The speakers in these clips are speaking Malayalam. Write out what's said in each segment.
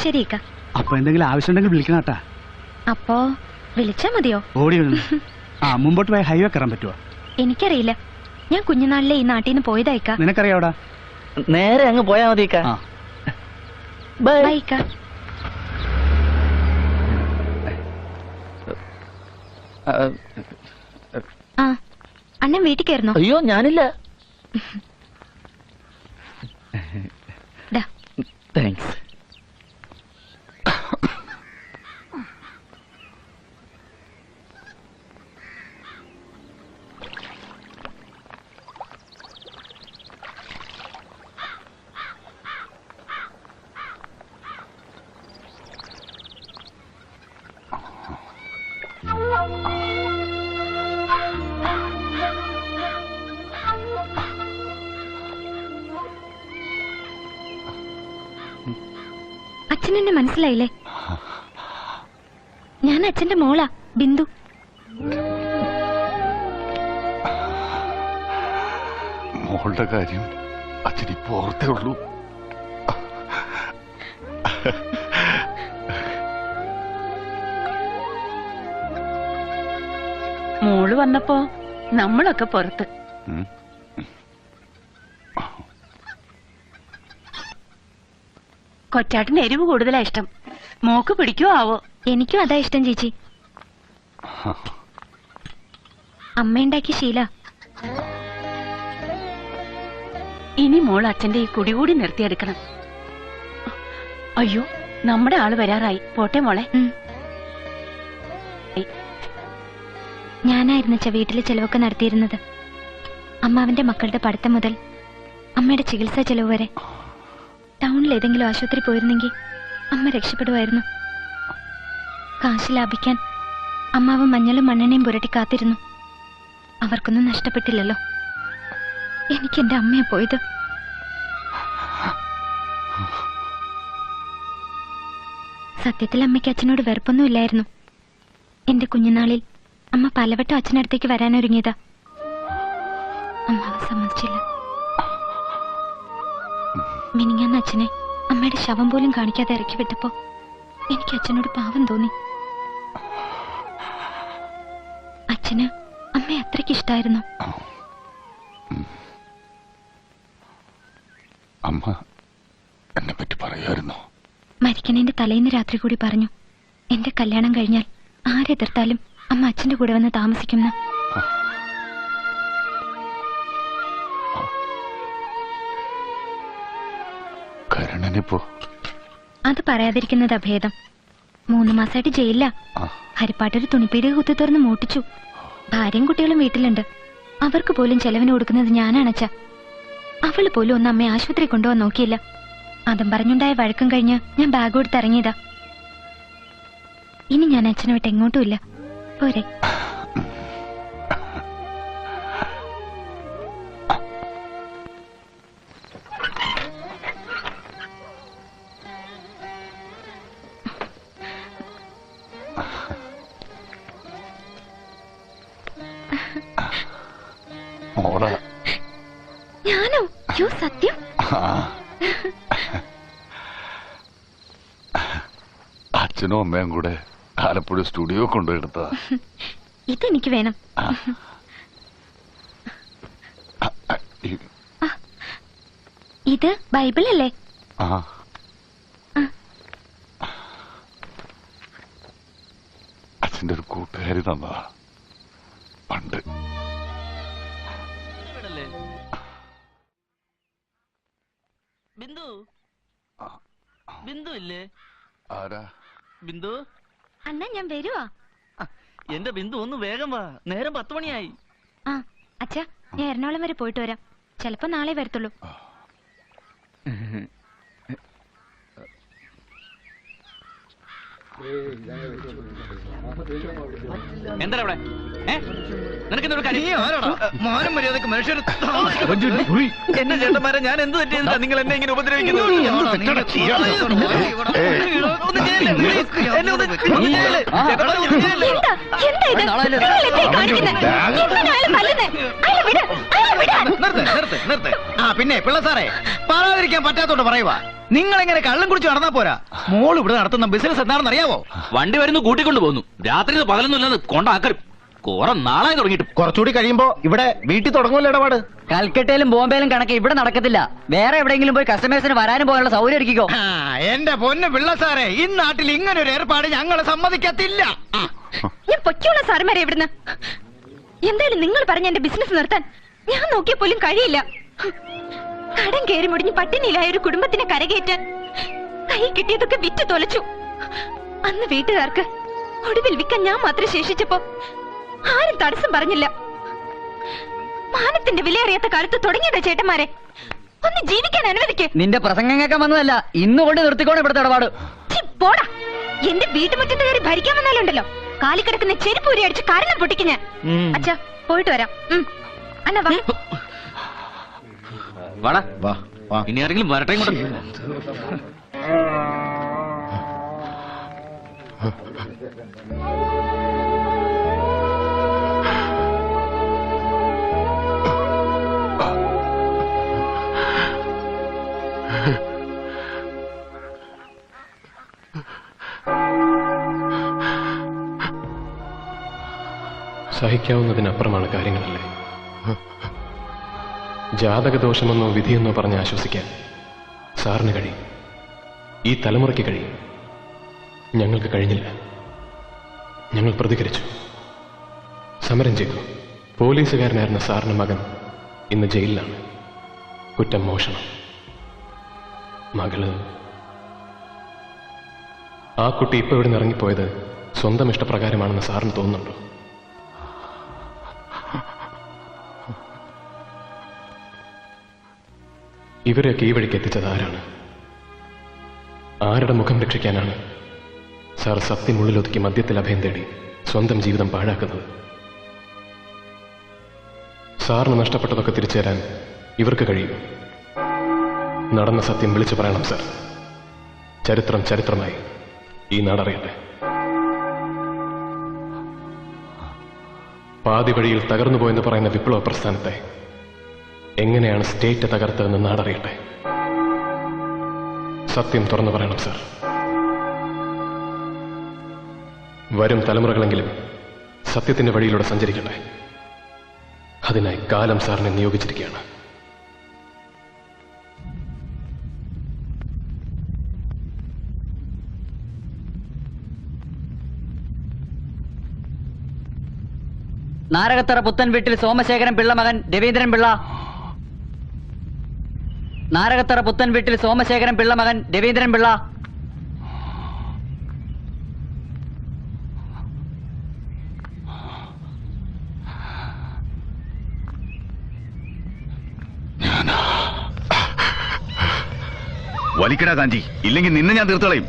ശരി. അപ്പൊ എന്തെങ്കിലും ആവശ്യമുണ്ടെങ്കിൽ വിളിക്കണം കേട്ടാ. അപ്പോ വിളിച്ചാ മതിയോ? ഓടി മുമ്പോട്ട് പോയി ഹൈവേ കയറാൻ പറ്റുമോ? എനിക്കറിയില്ല. ഞാൻ കുഞ്ഞുനാളിലെ ഈ നാട്ടിൽ നിന്ന് പോയതായിക്കാ. നിനക്കറിയാവടാ? നേരെ അങ്ങ് പോയാ മതി. അണ്ണൻ വീട്ടിൽ കയറുന്നോ? അയ്യോ ഞാനില്ല. താങ്ക്സ്. അച്ഛനെന്നെ മനസ്സിലായില്ലേ? ഞാൻ അച്ഛന്റെ മോളാ, ബിന്ദു. മോളുടെ കാര്യം അച്ഛനിപ്പോ ഓർത്തേ ഉള്ളൂ. മോള് വന്നപ്പോ നമ്മളൊക്കെ പുറത്ത്. കൊച്ചാട്ടിന് എരിവ് കൂടുതലാ ഇഷ്ടം. മോക്ക് പിടിക്കോ ആവോ? എനിക്കും അതാ ഇഷ്ടം ചേച്ചി. അമ്മയുണ്ടാക്കിയ ശീല. ഇനി മോൾ അച്ഛന്റെ ഈ കുടികൂടി നിർത്തിയെടുക്കണം. അയ്യോ, നമ്മുടെ ആള് വരാറായി. പോട്ടെ മോളെ. ഞാനായിരുന്നു വീട്ടിലെ ചെലവൊക്കെ നടത്തിയിരുന്നത്. അമ്മാവന്റെ മക്കളുടെ പഠിത്തം മുതൽ അമ്മയുടെ ചികിത്സാ ചെലവ് വരെ. ടൗണിൽ ഏതെങ്കിലും ആശുപത്രി പോയിരുന്നെങ്കിൽ അമ്മ രക്ഷപ്പെടുമായിരുന്നു. കാശ് ലാഭിക്കാൻ അമ്മാവ് മഞ്ഞളും മണ്ണെണ്ണയും പുരട്ടി കാത്തിരുന്നു. അവർക്കൊന്നും നഷ്ടപ്പെട്ടില്ലല്ലോ. എനിക്ക് എന്റെ അമ്മയെ പോയത്. സത്യത്തിൽ അമ്മയ്ക്ക് അച്ഛനോട് വെറുപ്പൊന്നും ഇല്ലായിരുന്നു. എന്റെ കുഞ്ഞുനാളിൽ അമ്മ പലവട്ടം അച്ഛനടുത്തേക്ക് വരാനൊരുങ്ങിയതാ. അമ്മാവ് സമ്മതിച്ചില്ല. മിനിങ്ങാന്ന് അച്ഛനെ അമ്മയുടെ ശവം പോലും കാണിക്കാതെ ഇറക്കി വിട്ടപ്പോ എനിക്ക് അച്ഛനോട് പാവം തോന്നി. അച്ഛന് അമ്മയെ അത്രയ്ക്ക് ഇഷ്ടായിരുന്നു. അമ്മ എന്നെ പറ്റി പറയായിരുന്നോ? മരിക്കണേന്റെ തലേന്ന് രാത്രി കൂടി പറഞ്ഞു, എന്റെ കല്യാണം കഴിഞ്ഞാൽ ആരെതിർത്താലും അമ്മ അച്ഛന്റെ കൂടെ വന്ന് താമസിക്കുന്ന. അത് പറയാതിരിക്കുന്നതാ ഭേദം. 3 മാസമായിട്ട് ജയിലില്ല. ഹരിപ്പാട്ടൊരു തുണിപ്പീടിക കുത്തി തുറന്ന് മൂട്ടിച്ചു. ഭാര്യയും കുട്ടികളും വീട്ടിലുണ്ട്. അവർക്ക് പോലും ചെലവിന് കൊടുക്കുന്നത് ഞാനാണച്ച. അവള് പോലും ഒന്ന് അമ്മയെ ആശുപത്രി കൊണ്ടുപോകാൻ നോക്കിയില്ല. അതും പറഞ്ഞുണ്ടായ വഴക്കം കഴിഞ്ഞ് ഞാൻ ബാഗ് കൊടുത്ത് ഇറങ്ങിയതാ. ഇനി ഞാൻ അച്ഛനെ വിട്ട് എങ്ങോട്ടും ഇല്ല. പോരെ? ഞാനോ? യോ സത്യം. അച്ഛനും അമ്മയും കൂടെ ആലപ്പുഴ സ്റ്റുഡിയോ കൊണ്ടുപോയെടുത്ത. ഇതെനിക്ക് വേണം. ഇത് ബൈബിൾ അല്ലേ? അച്ഛൻ്റെ ഒരു കൂട്ടുകാരി തന്നതാ പണ്ട്. ബിന്ദു, ബിന്ദു ഇല്ലേ? ആരാ? ബിന്ദു അണ്ണാ, ഞാൻ വരുവാ. എന്റെ ബിന്ദു ഒന്ന് വേഗം വാ, നേരം 10 മണിയായി. അച്ഛാ, ഞാൻ എറണാകുളം വരെ പോയിട്ട് വരാം. ചിലപ്പോ നാളെ വരത്തുള്ളൂ. എന്താ ഇവിടെ? മാനം മര്യാദക്ക് മനുഷ്യർ എന്നെ ചേട്ടന്മാരെ ഞാൻ എന്ത് തെറ്റിയെന്താ നിങ്ങൾ എന്നെ ഇങ്ങനെ ഉപദ്രവിക്കുന്നത്? പിന്നെ പിള്ള സാറേ, പറയാതിരിക്കാൻ പറ്റാത്തോണ്ട് പറയുവാ. നിങ്ങൾ എങ്ങനെ കള്ളം കുടിച്ച് നടന്നാ പോരാ. മോൾ ഇവിടെ നടത്തുന്ന ബിസിനസ് എന്താണെന്ന് അറിയാവോ? വണ്ടി വരുന്നു കൂട്ടിക്കൊണ്ട് പോകുന്നു. രാത്രി പകലൊന്നുമില്ലെന്ന് കൊണ്ടാക്കരും. കുറെ നാളായി തുടങ്ങിയിട്ട്. കുറച്ചുകൂടി കഴിയുമ്പോ ഇവിടെ വീട്ടിൽ തുടങ്ങുമല്ലോ ഇടപാട്. കൽക്കട്ടയിലും ബോംബെയിലും കണക്ക് ഇവിടെ നടക്കത്തില്ല. വേറെ എവിടെയെങ്കിലും പോയി കസ്റ്റമേഴ്സിന് വരാനും പോകാനുള്ള സൗകര്യം ഒരുക്കിക്കോ. എന്റെ പൊന്ന് പിള്ള സാറേ, ഈ നാട്ടിൽ ഇങ്ങനെ ഒരു ഏർപ്പാട് ഞങ്ങൾ സമ്മതിക്കത്തില്ല. ഞാൻ പൊയ്ക്കുള്ള സാറുമാരെ ഇവിടുന്ന്. എന്തായാലും നിങ്ങൾ പറഞ്ഞ എന്റെ ബിസിനസ് നിർത്താൻ ഞാൻ നോക്കിയ പോലും കഴിയില്ല. കടം കയറി മുടിഞ്ഞ് പട്ടിണിയിലായ ഒരു കുടുംബത്തിനെ കരകയറ്റാൻ കൈ കിട്ടിയതൊക്കെ വിറ്റ് തൊലച്ചു. അന്ന് വീട്ടുകാർക്ക് ഒടുവിൽ വിൽക്കാൻ ഞാൻ മാത്രം ശേഷിച്ചപ്പോ ആരും തടസ്സം പറഞ്ഞില്ല. മാനത്തിന്റെ വിലയറിയാത്ത കാലത്ത് തുടങ്ങിയതാ ചേട്ടന്മാരെ. ഒന്ന് ജീവിക്കാൻ അനുവദിക്ക്. നിന്റെ പ്രസംഗം കേൾക്കാൻ വന്നതല്ല, ഇന്നുകൊണ്ട് നിർത്തിക്കോണം ഇവിടുത്തെ ഇടപാട്. പോടാ. എന്റെ വീട്ടുമുറ്റത്ത് കയറി ഭരിക്കാൻ വന്നാലുണ്ടല്ലോ കാലിക്കിടക്കുന്ന ചെരുപ്പൂരി അടിച്ച് കാരണം പൊട്ടിക്ക് ഞാൻ. അച്ഛാ പോയിട്ട് വരാം. അന്ന വാ. വാടാ, വാ വാ. ഇനി ആരെങ്കിലും വരട്ടെ കൊണ്ട്. സഹിക്കാവുന്നതിനപ്പുറമാണ് കാര്യങ്ങളല്ലേ. ജാതകദോഷമെന്നോ വിധിയെന്നോ പറഞ്ഞ് ആശ്വസിക്കാൻ സാറിന് കഴിയും. ഈ തലമുറയ്ക്ക് കഴിയും. ഞങ്ങൾക്ക് കഴിഞ്ഞില്ല. ഞങ്ങൾ പ്രതികരിച്ചു, സമരം ചെയ്തു. പോലീസുകാരനായിരുന്ന സാറിന് മകൻ ഇന്ന് ജയിലിലാണ്. കുറ്റം മോഷണം. മകള്, ആ കുട്ടി ഇപ്പൊ ഇവിടെ നിന്ന് ഇറങ്ങിപ്പോയത് സ്വന്തം ഇഷ്ടപ്രകാരമാണെന്ന് സാറിന് തോന്നുന്നുണ്ടോ? ഇവരെയൊക്കെ ഈ വഴിക്ക് എത്തിച്ചത് ആരാണ്? ആരുടെ മുഖം രക്ഷിക്കാനാണ് സാർ സത്യം ഉള്ളിലൊതുക്കി മദ്യത്തിൽ അഭയം തേടി സ്വന്തം ജീവിതം പാഴാക്കുന്നത്? സാറിന് നഷ്ടപ്പെട്ടതൊക്കെ തിരിച്ചു തരാൻ ഇവർക്ക് കഴിയും. നടന്ന സത്യം വിളിച്ചു പറയണം സാർ. ചരിത്രം ചരിത്രമായി ഈ നാടറിയട്ടെ. പാതി വഴിയിൽ തകർന്നുപോയെന്ന് പറയുന്ന വിപ്ലവ പ്രസ്ഥാനത്തെ എങ്ങനെയാണ് സ്റ്റേറ്റ് തകർത്തതെന്ന് നാടറിയട്ടെ. സത്യം തുറന്നു പറയണം സാർ. വരും തലമുറകളെങ്കിലും സത്യത്തിന്റെ വഴിയിലൂടെ സഞ്ചരിക്കട്ടെ. അതിനായി കാലം സാറിനെ നിയോഗിച്ചിരിക്കുകയാണ്. നാരകത്തറ പുത്തൻ വീട്ടിൽ സോമശേഖരൻ പിള്ള മകൻ രവീന്ദ്രൻ പിള്ള. നാരകത്തറ പുത്തൻ വീട്ടിൽ സോമശേഖരൻ പിള്ള മകൻ രവീന്ദ്രൻ പിള്ള. വലിക്കടാ കാഞ്ചി, ഇല്ലെങ്കിൽ നിന്നെ ഞാൻ തീർത്തളയും.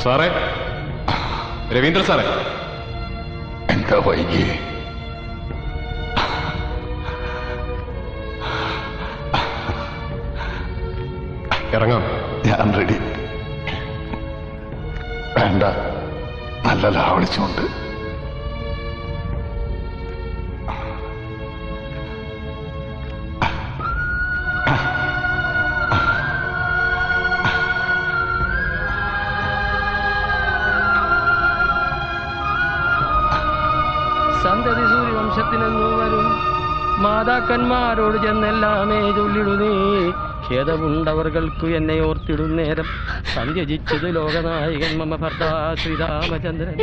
സാറേ, രവീന്ദ്ര സാറേ. എന്താ വൈകി? ഇറങ്ങാം. ഞാൻ റെഡി. വേണ്ട, നല്ല ലാവളിച്ചുണ്ട്. സന്തതി സൂര്യവംശത്തിനെന്നു വരും മാതാക്കന്മാരോട് ചെന്നെല്ലാമേ ചൊല്ലിടു നീ ഖേദമുണ്ടവർക്കു എന്നെ ഓർത്തിടും നേരം സന്ധ്യജിച്ചത് ലോകനായകൻ മമ ഭർത്താ ശ്രീരാമചന്ദ്രൻ.